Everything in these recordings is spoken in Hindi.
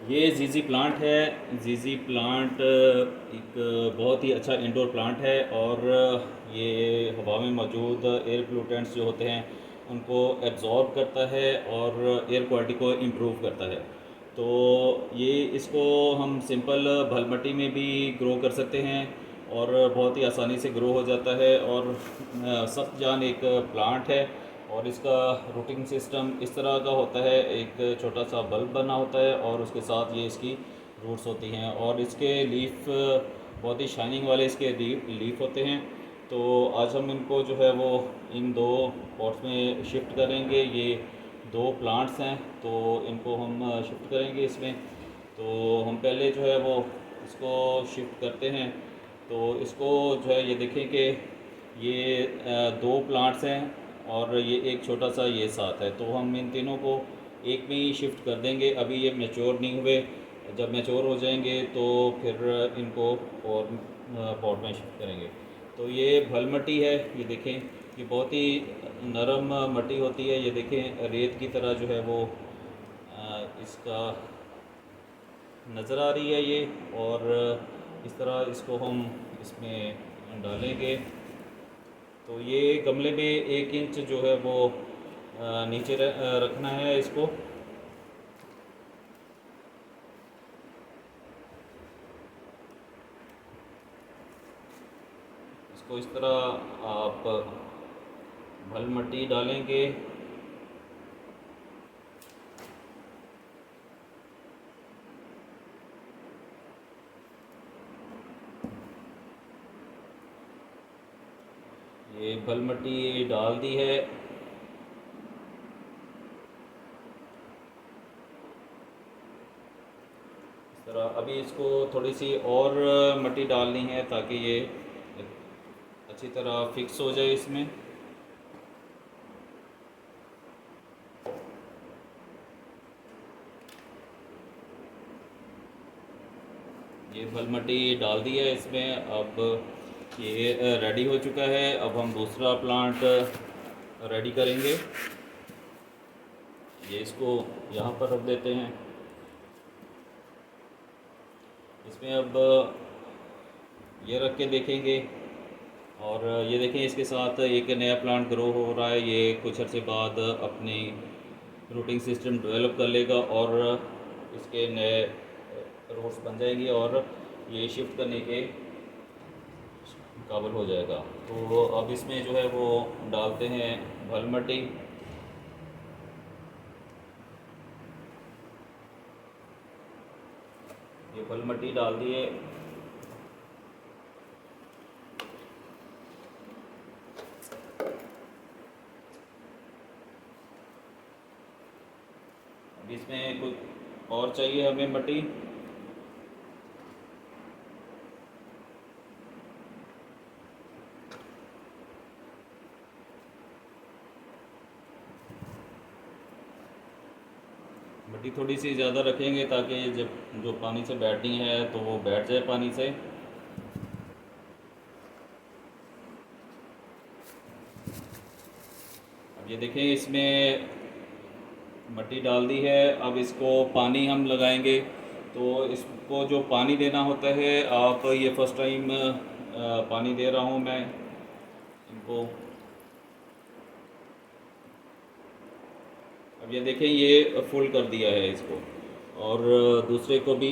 ये जीजी प्लांट है। जीजी प्लांट एक बहुत ही अच्छा इंडोर प्लांट है, और ये हवा में मौजूद एयर पोल्यूटेंट्स जो होते हैं उनको एब्जॉर्ब करता है और एयर क्वालिटी को इम्प्रूव करता है। तो ये इसको हम सिंपल भलमटी में भी ग्रो कर सकते हैं, और बहुत ही आसानी से ग्रो हो जाता है। और सख्त जान एक प्लांट है, और इसका रूटिंग सिस्टम इस तरह का होता है। एक छोटा सा बल्ब बना होता है और उसके साथ ये इसकी रूट्स होती हैं, और इसके लीफ बहुत ही शाइनिंग वाले इसके लीफ होते हैं। तो आज हम इनको जो है वो इन दो पॉट्स में शिफ्ट करेंगे। ये दो प्लांट्स हैं, तो इनको हम शिफ्ट करेंगे इसमें। तो हम पहले जो है वो इसको शिफ्ट करते हैं। तो इसको जो है ये देखें कि ये दो प्लांट्स हैं, और ये एक छोटा सा ये साथ है। तो हम इन तीनों को एक में ही शिफ्ट कर देंगे। अभी ये मैच्योर नहीं हुए। जब मैच्योर हो जाएंगे तो फिर इनको और पॉट में शिफ्ट करेंगे। तो ये भलमटी है, ये देखें, ये बहुत ही नरम मट्टी होती है। ये देखें रेत की तरह जो है वो इसका नज़र आ रही है ये। और इस तरह इसको हम इसमें डालेंगे। तो ये गमले में 1 इंच जो है वो नीचे रखना है इसको। इसको इस तरह आप भल मिट्टी डालेंगे। ये भल मिट्टी डाल दी है। इस तरह अभी इसको थोड़ी सी और मिट्टी डालनी है ताकि ये अच्छी तरह फिक्स हो जाए इसमें। ये भल मिट्टी डाल दी है इसमें। अब ये रेडी हो चुका है। अब हम दूसरा प्लांट रेडी करेंगे। ये इसको यहाँ पर रख देते हैं। इसमें अब ये रख के देखेंगे, और ये देखें इसके साथ एक नया प्लांट ग्रो हो रहा है। ये कुछ अर्से बाद अपनी रूटिंग सिस्टम डेवलप कर लेगा और इसके नए रूट्स बन जाएंगे, और ये शिफ्ट करने के काबिल हो जाएगा। तो अब इसमें जो है वो डालते हैं भल मिट्टी। ये भल मिट्टी डाल दिए। अब इसमें कुछ और चाहिए हमें मिट्टी। मिट्टी थोड़ी सी ज़्यादा रखेंगे ताकि जब जो पानी से बैठनी है तो वो बैठ जाए पानी से। अब ये देखें इसमें मिट्टी डाल दी है। अब इसको पानी हम लगाएंगे। तो इसको जो पानी देना होता है, आप ये फर्स्ट टाइम पानी दे रहा हूँ मैं इनको। अब ये देखें ये फुल कर दिया है इसको, और दूसरे को भी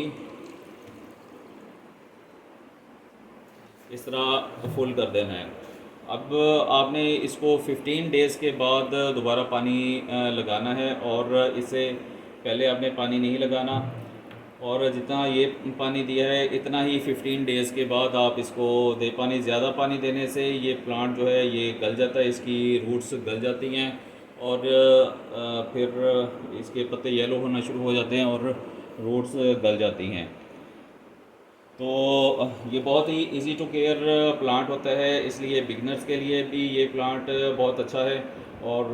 इस तरह फुल कर देना है। अब आपने इसको 15 डेज़ के बाद दोबारा पानी लगाना है, और इससे पहले आपने पानी नहीं लगाना। और जितना ये पानी दिया है इतना ही 15 डेज़ के बाद आप इसको दे पानी। ज़्यादा पानी देने से ये प्लांट जो है ये गल जाता है, इसकी रूट्स गल जाती हैं, और फिर इसके पत्ते येलो होना शुरू हो जाते हैं और रूट्स गल जाती हैं। तो ये बहुत ही इजी टू केयर प्लांट होता है, इसलिए बिगनर्स के लिए भी ये प्लांट बहुत अच्छा है। और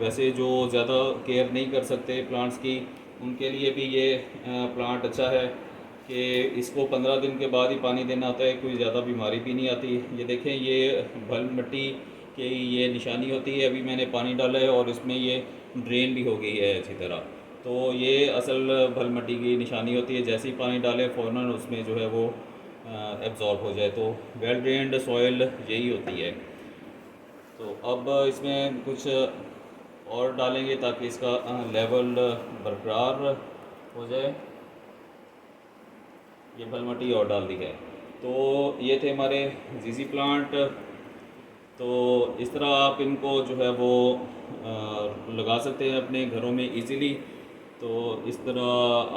वैसे जो ज़्यादा केयर नहीं कर सकते प्लांट्स की, उनके लिए भी ये प्लांट अच्छा है कि इसको 15 दिन के बाद ही पानी देना होता है। कोई ज़्यादा बीमारी भी नहीं आती। ये देखें ये भल मिट्टी की ये निशानी होती है। अभी मैंने पानी डाला है और इसमें ये ड्रेन भी हो गई है अच्छी तरह। तो ये असल भल मट्टी की निशानी होती है, जैसे ही पानी डालें फ़ौरन उसमें जो है वो एब्ज़ॉर्ब हो जाए। तो वेल ड्रेन्ड सॉइल यही होती है। तो अब इसमें कुछ और डालेंगे ताकि इसका लेवल बरकरार हो जाए। ये भल मट्टी और डाल दी है। तो ये थे हमारे जीजी प्लांट। तो इस तरह आप इनको जो है वो लगा सकते हैं अपने घरों में इजीली। तो इस तरह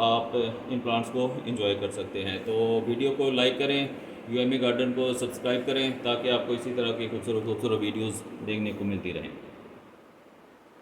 आप इन प्लांट्स को एंजॉय कर सकते हैं। तो वीडियो को लाइक करें, यूएमए गार्डन को सब्सक्राइब करें ताकि आपको इसी तरह की खूबसूरत खूबसूरत वीडियोस देखने को मिलती रहें।